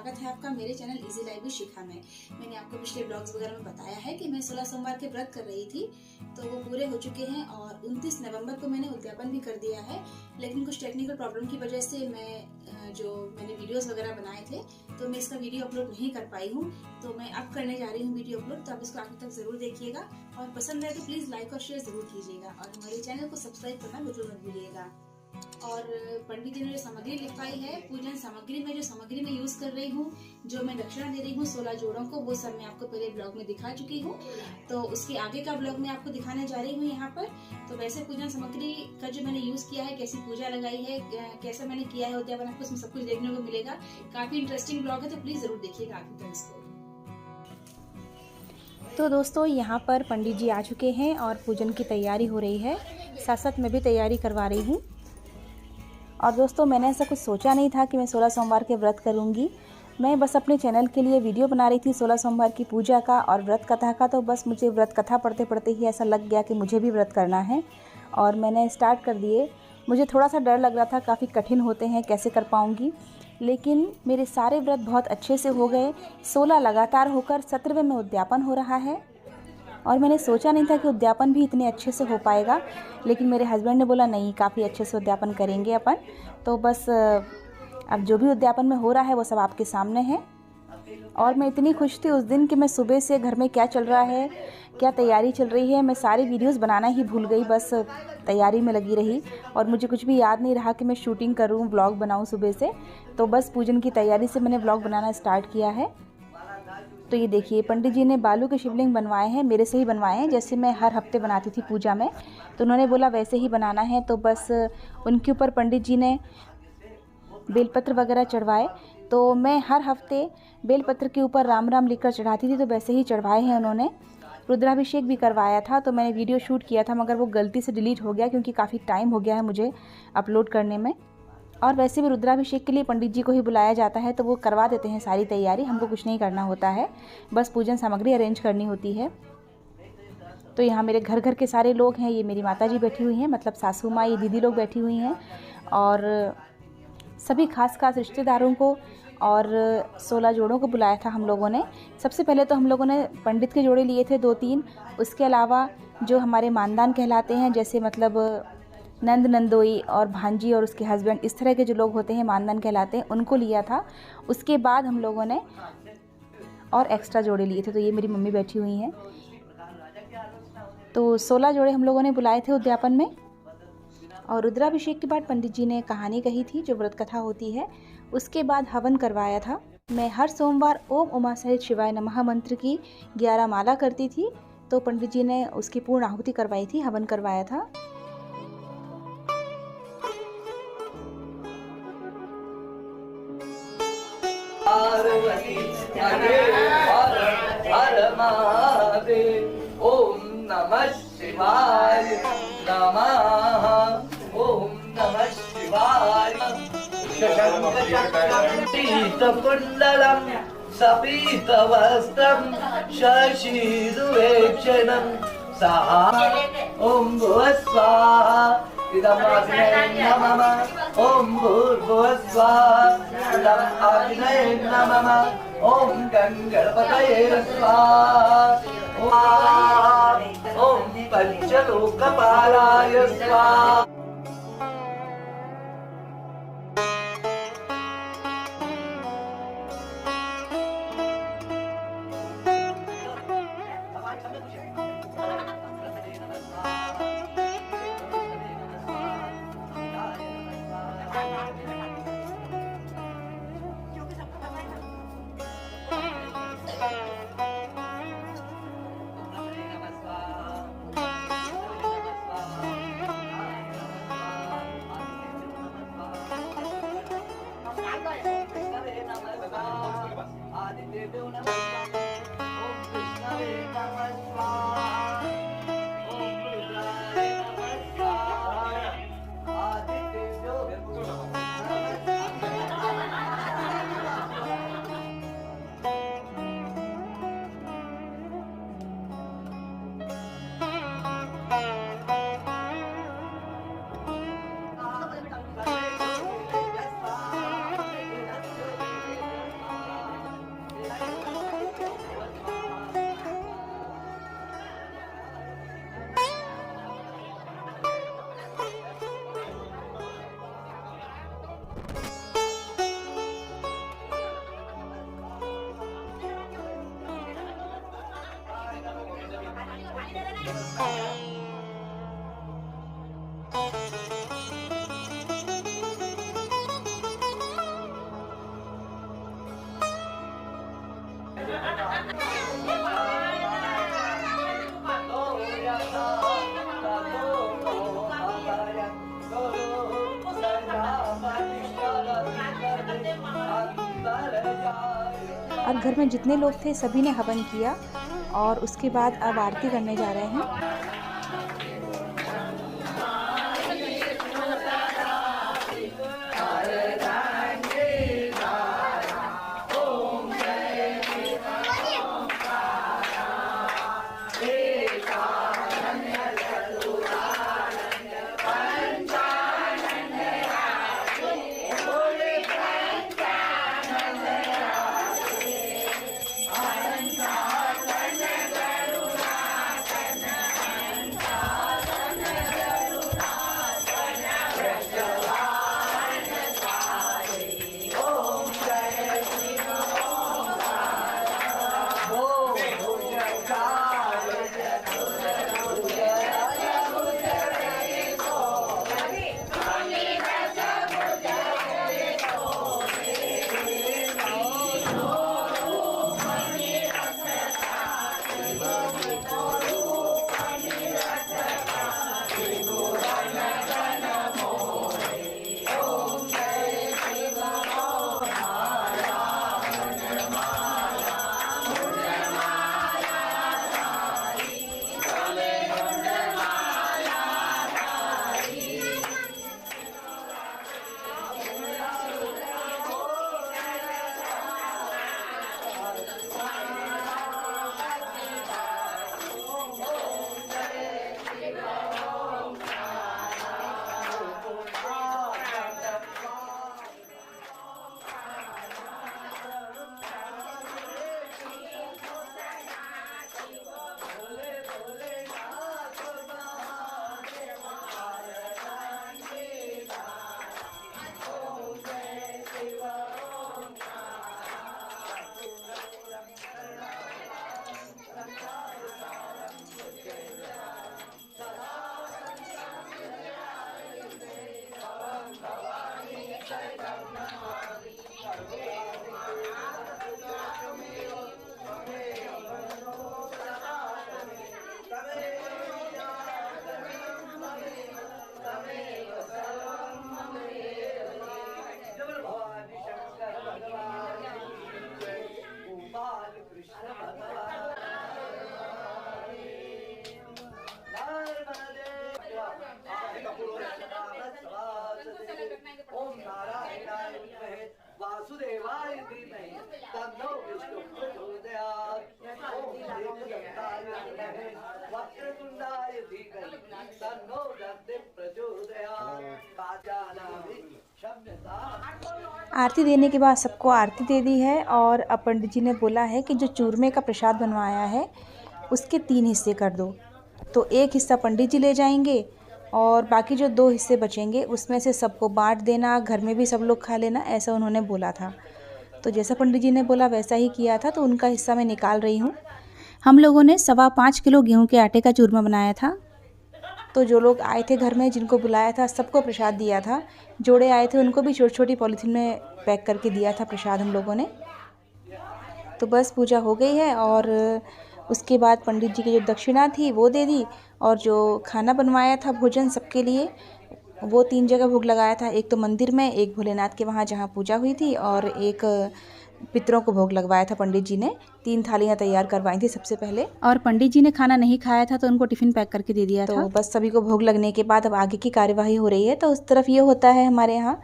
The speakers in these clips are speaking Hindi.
स्वागत है आपका मेरे चैनल इजी लाइफ विद शिखा में। मैंने आपको पिछले ब्लॉग्स वगैरह में बताया है कि मैं 16 सोमवार के व्रत कर रही थी, तो वो पूरे हो चुके हैं और 29 नवंबर को मैंने उद्यापन भी कर दिया है। लेकिन कुछ टेक्निकल प्रॉब्लम की वजह से मैंने वीडियोस वगैरह बनाए थे तो मैं इसका वीडियो अपलोड नहीं कर पाई हूँ। तो मैं अब करने जा रही हूँ वीडियो अपलोड, तो आप इसको आखिर तक जरूर देखिएगा और पसंद आए तो प्लीज लाइक और शेयर जरूर कीजिएगा और हमारे चैनल को सब्सक्राइब करना बिल्कुल मत भूलिएगा। और पंडित जी ने जो सामग्री लिखवाई है, पूजन सामग्री में जो सामग्री मैं यूज कर रही हूँ, जो मैं दक्षिणा दे रही हूँ 16 जोड़ों को, वो सब मैं आपको पहले ब्लॉग में दिखा चुकी हूँ। तो उसके आगे का ब्लॉग मैं आपको दिखाने जा रही हूँ यहाँ पर। तो वैसे पूजन सामग्री का जो मैंने यूज किया है, कैसी पूजा लगाई है, कैसा मैंने किया है उद्यापन, आपको उसमें सब कुछ देखने को मिलेगा। काफी इंटरेस्टिंग ब्लॉग है, तो प्लीज जरूर देखिएगा आगे तक इसको। तो दोस्तों यहाँ पर पंडित जी आ चुके हैं और पूजन की तैयारी हो रही है, साथ साथ मैं भी तैयारी करवा रही हूँ। और दोस्तों मैंने ऐसा कुछ सोचा नहीं था कि मैं 16 सोमवार के व्रत करूँगी। मैं बस अपने चैनल के लिए वीडियो बना रही थी 16 सोमवार की पूजा का और व्रत कथा का। तो बस मुझे व्रत कथा पढ़ते पढ़ते ही ऐसा लग गया कि मुझे भी व्रत करना है और मैंने स्टार्ट कर दिए। मुझे थोड़ा सा डर लग रहा था, काफ़ी कठिन होते हैं, कैसे कर पाऊँगी, लेकिन मेरे सारे व्रत बहुत अच्छे से हो गए। 16 लगातार होकर 17वें में उद्यापन हो रहा है और मैंने सोचा नहीं था कि उद्यापन भी इतने अच्छे से हो पाएगा, लेकिन मेरे हस्बैंड ने बोला नहीं, काफ़ी अच्छे से उद्यापन करेंगे अपन। तो बस अब जो भी उद्यापन में हो रहा है वो सब आपके सामने है। और मैं इतनी खुश थी उस दिन कि मैं सुबह से घर में क्या चल रहा है, क्या तैयारी चल रही है, मैं सारी वीडियोस बनाना ही भूल गई, बस तैयारी में लगी रही और मुझे कुछ भी याद नहीं रहा कि मैं शूटिंग करूं, ब्लॉग बनाऊं सुबह से। तो बस पूजन की तैयारी से मैंने ब्लॉग बनाना स्टार्ट किया है। तो ये देखिए पंडित जी ने बालू के शिवलिंग बनवाए हैं, मेरे से ही बनवाए हैं, जैसे मैं हर हफ्ते बनाती थी पूजा में। तो उन्होंने बोला वैसे ही बनाना है, तो बस उनके ऊपर पंडित जी ने बेलपत्र वगैरह चढ़वाए। तो मैं हर हफ्ते बेलपत्र के ऊपर राम राम लिखकर चढ़ाती थी, तो वैसे ही चढ़वाए हैं उन्होंने। रुद्राभिषेक भी करवाया था, तो मैंने वीडियो शूट किया था मगर वो गलती से डिलीट हो गया क्योंकि काफ़ी टाइम हो गया है मुझे अपलोड करने में। और वैसे भी रुद्राभिषेक के लिए पंडित जी को ही बुलाया जाता है, तो वो करवा देते हैं सारी तैयारी, हमको कुछ नहीं करना होता है, बस पूजन सामग्री अरेंज करनी होती है। तो यहाँ मेरे घर घर के सारे लोग हैं, ये मेरी माता जी बैठी हुई हैं, मतलब सासू माँ, ये दीदी लोग बैठी हुई हैं और सभी खास रिश्तेदारों को और 16 जोड़ों को बुलाया था हम लोगों ने। सबसे पहले तो हम लोगों ने पंडित के जोड़े लिए थे 2-3, उसके अलावा जो हमारे मानदान कहलाते हैं, जैसे मतलब नंद नंदोई और भांजी और उसके हस्बैंड, इस तरह के जो लोग होते हैं मानदान कहलाते हैं, उनको लिया था। उसके बाद हम लोगों ने और एक्स्ट्रा जोड़े लिए थे। तो ये मेरी मम्मी बैठी हुई हैं। तो 16 जोड़े हम लोगों ने बुलाए थे उद्यापन में। और रुद्राभिषेक के बाद पंडित जी ने कहानी कही थी, जो व्रत कथा होती है, उसके बाद हवन करवाया था। मैं हर सोमवार ओम उमा सहित शिवाय नमः मंत्र की 11 माला करती थी, तो पंडित जी ने उसकी पूर्ण आहुति करवाई थी, हवन करवाया था। ओम नमः शिवाय नमः, ओम नमः शिवाय। पीतकुण्डलं सपीतवस्त्रं शशिसुवेक्षणं सहा ओम भुवस्वाहा इदमाग्नये नमः, ओम भूर्भुवस्वाहा इदमाग्नये नमः, ओम गणपतये स्वाहा, ओम पंचलोकपालाय स्वाहा। और घर में जितने लोग थे सभी ने हवन किया और उसके बाद अब आरती करने जा रहे हैं। वासुदेवाय धीमहि तन्नो विष्णुः प्रचोदयात्। ओम एकदन्ताय विद्महे वक्रतुण्डाय धीमहि तन्नो दन्तिः प्रचोदयात्। काचानामि क्षम्यता। आरती देने के बाद सबको आरती दे दी है और अब पंडित जी ने बोला है कि जो चूरमे का प्रसाद बनवाया है उसके 3 हिस्से कर दो। तो एक हिस्सा पंडित जी ले जाएंगे और बाकी जो 2 हिस्से बचेंगे उसमें से सबको बांट देना, घर में भी सब लोग खा लेना, ऐसा उन्होंने बोला था। तो जैसा पंडित जी ने बोला वैसा ही किया था, तो उनका हिस्सा मैं निकाल रही हूँ। हम लोगों ने 5.25 किलो गेहूं के आटे का चूरमा बनाया था। तो जो लोग आए थे घर में, जिनको बुलाया था, सबको प्रसाद दिया था। जोड़े आए थे उनको भी छोटी छोटी पॉलीथीन में पैक करके दिया था प्रसाद हम लोगों ने। तो बस पूजा हो गई है और उसके बाद पंडित जी की जो दक्षिणा थी वो दे दी और जो खाना बनवाया था भोजन सबके लिए वो 3 जगह भोग लगाया था। एक तो मंदिर में, एक भोलेनाथ के वहाँ जहाँ पूजा हुई थी और एक पितरों को भोग लगवाया था। पंडित जी ने 3 थालियाँ तैयार करवाई थी सबसे पहले और पंडित जी ने खाना नहीं खाया था तो उनको टिफ़िन पैक करके दे दिया था। तो बस सभी को भोग लगने के बाद अब आगे की कार्यवाही हो रही है। तो उस तरफ ये होता है हमारे यहाँ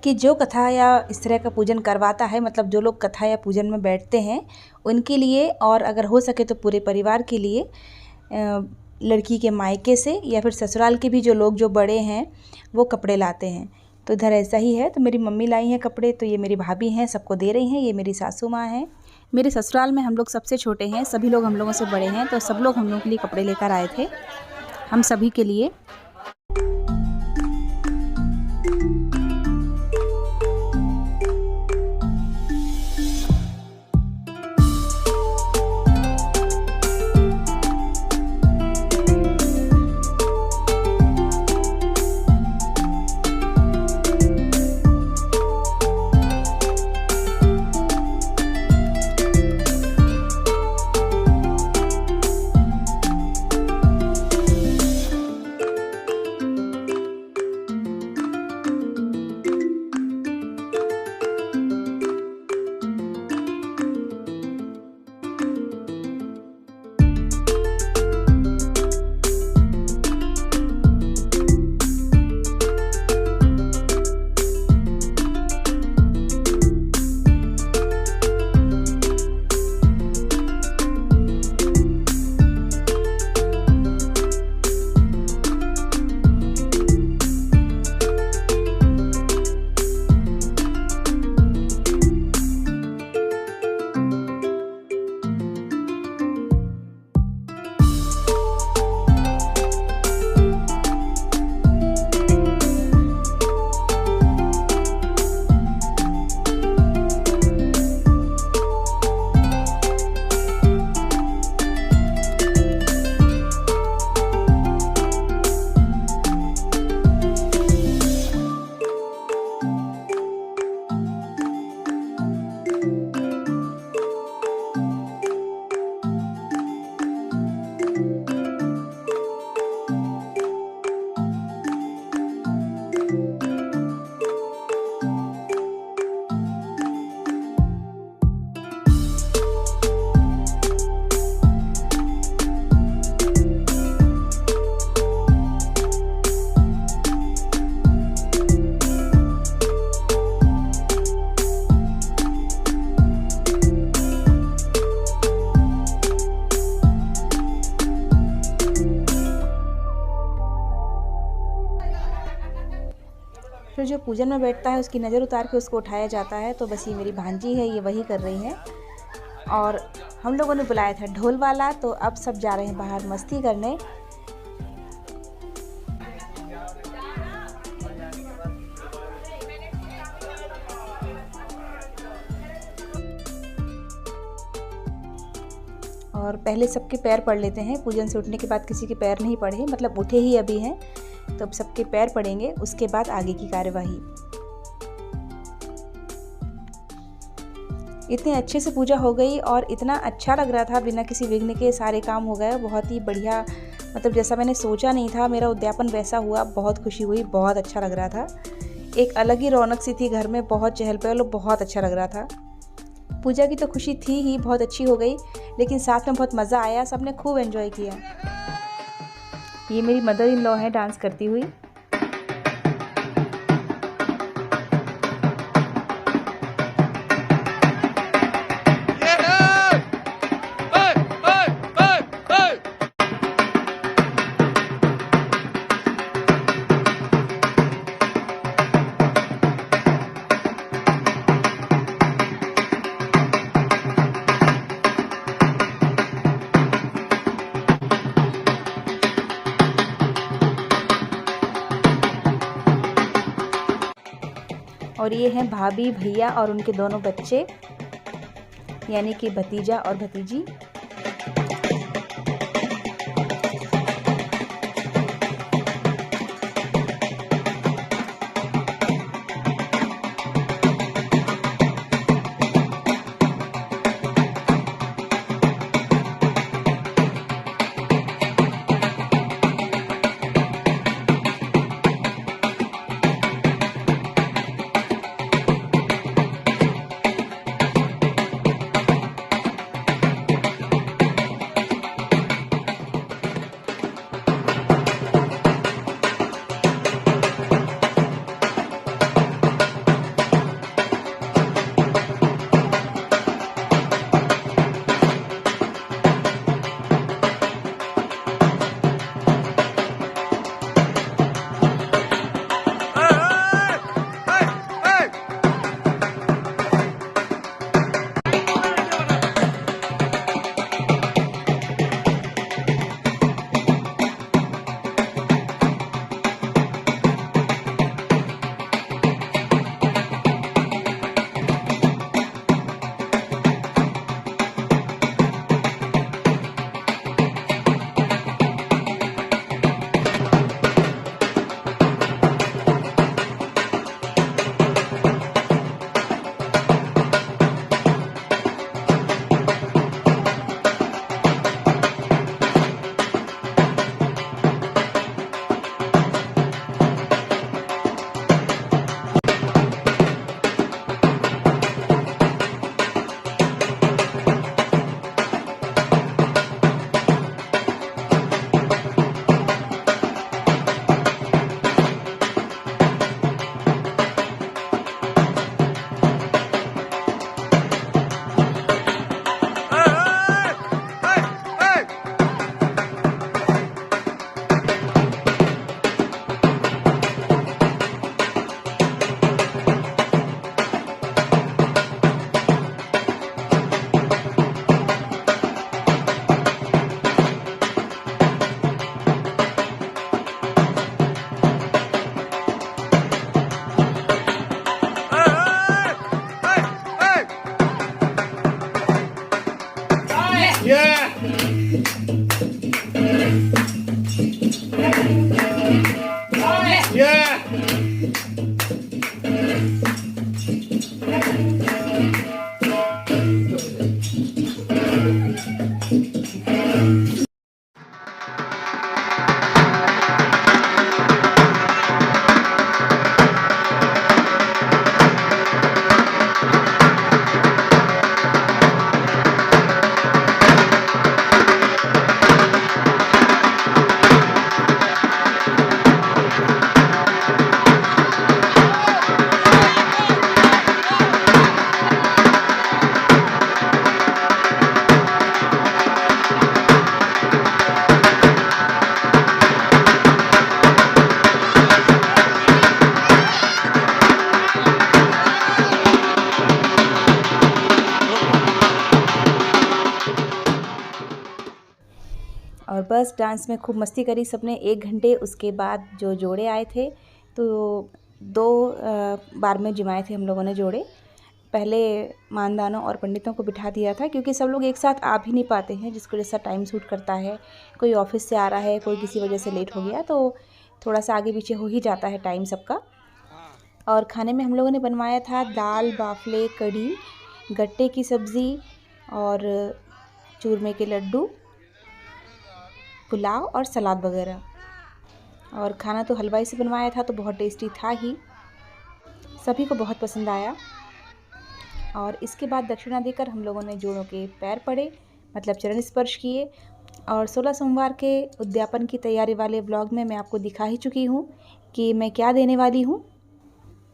कि जो कथा या इस तरह का पूजन करवाता है, मतलब जो लोग कथा या पूजन में बैठते हैं उनके लिए और अगर हो सके तो पूरे परिवार के लिए लड़की के मायके से या फिर ससुराल के भी जो लोग जो बड़े हैं वो कपड़े लाते हैं। तो इधर ऐसा ही है। तो मेरी मम्मी लाई हैं कपड़े, तो ये मेरी भाभी हैं, सबको दे रही हैं। ये मेरी सासू माँ हैं। मेरे ससुराल में हम लोग सबसे छोटे हैं, सभी लोग हम लोगों से बड़े हैं, तो सब लोग हम लोगों के लिए कपड़े लेकर आए थे, हम सभी के लिए। फिर जो पूजन में बैठता है उसकी नज़र उतार के उसको उठाया जाता है। तो बस ये मेरी भांजी है, ये वही कर रही है। और हम लोगों ने बुलाया था ढोल वाला, तो अब सब जा रहे हैं बाहर मस्ती करने। और पहले सबके पैर पड़ लेते हैं। पूजन से उठने के बाद किसी के पैर नहीं पड़े, मतलब उठे ही अभी हैं, तो अब सबके पैर पड़ेंगे, उसके बाद आगे की कार्यवाही। इतने अच्छे से पूजा हो गई और इतना अच्छा लग रहा था, बिना किसी विघ्न के सारे काम हो गए। बहुत ही बढ़िया, मतलब जैसा मैंने सोचा नहीं था मेरा उद्यापन वैसा हुआ। बहुत खुशी हुई, बहुत अच्छा लग रहा था। एक अलग ही रौनक सी थी घर में, बहुत चहल पहल, बहुत अच्छा लग रहा था। पूजा की तो खुशी थी ही, बहुत अच्छी हो गई, लेकिन साथ में बहुत मज़ा आया, सबने खूब एंजॉय किया। ये मेरी मदर इन लॉ है डांस करती हुई। और ये हैं भाभी, भैया और उनके दोनों बच्चे, यानी कि भतीजा और भतीजी। बस डांस में खूब मस्ती करी सबने 1 घंटे। उसके बाद जो जोड़े आए थे तो 2 बार में जिमाए थे हम लोगों ने जोड़े। पहले मानदानों और पंडितों को बिठा दिया था क्योंकि सब लोग एक साथ आ भी नहीं पाते हैं, जिसको जैसा टाइम सूट करता है। कोई ऑफिस से आ रहा है, कोई किसी वजह से लेट हो गया, तो थोड़ा सा आगे पीछे हो ही जाता है टाइम सबका। और खाने में हम लोगों ने बनवाया था दाल बाफले, कढ़ी, गट्टे की सब्ज़ी और चूरमे के लड्डू, पुलाव और सलाद वगैरह। और खाना तो हलवाई से बनवाया था तो बहुत टेस्टी था ही, सभी को बहुत पसंद आया। और इसके बाद दक्षिणा देकर हम लोगों ने जोड़ों के पैर पड़े, मतलब चरण स्पर्श किए। और 16 सोमवार के उद्यापन की तैयारी वाले व्लॉग में मैं आपको दिखा ही चुकी हूँ कि मैं क्या देने वाली हूँ।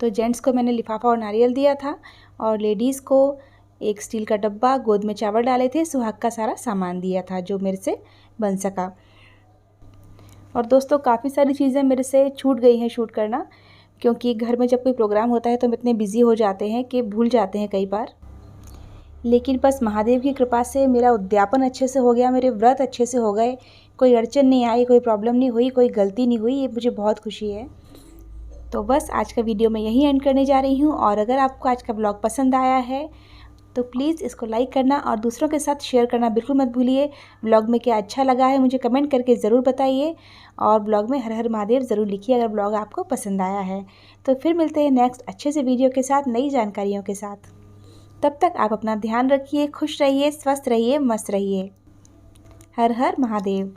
तो जेंट्स को मैंने लिफाफा और नारियल दिया था और लेडीज़ को एक स्टील का डब्बा, गोद में चावल डाले थे, सुहाग का सारा सामान दिया था जो मेरे से बन सका। और दोस्तों काफ़ी सारी चीज़ें मेरे से छूट गई हैं शूट करना, क्योंकि घर में जब कोई प्रोग्राम होता है तो हम इतने बिज़ी हो जाते हैं कि भूल जाते हैं कई बार। लेकिन बस महादेव की कृपा से मेरा उद्यापन अच्छे से हो गया, मेरे व्रत अच्छे से हो गए, कोई अड़चन नहीं आई, कोई प्रॉब्लम नहीं हुई, कोई गलती नहीं हुई। ये मुझे बहुत खुशी है। तो बस आज का वीडियो मैं यहीं एंड करने जा रही हूँ। और अगर आपको आज का ब्लॉग पसंद आया है तो प्लीज़ इसको लाइक करना और दूसरों के साथ शेयर करना बिल्कुल मत भूलिए। ब्लॉग में क्या अच्छा लगा है मुझे कमेंट करके ज़रूर बताइए। और ब्लॉग में हर हर महादेव ज़रूर लिखिए अगर ब्लॉग आपको पसंद आया है। तो फिर मिलते हैं नेक्स्ट अच्छे से वीडियो के साथ, नई जानकारियों के साथ। तब तक आप अपना ध्यान रखिए, खुश रहिए, स्वस्थ रहिए, मस्त रहिए। हर हर महादेव।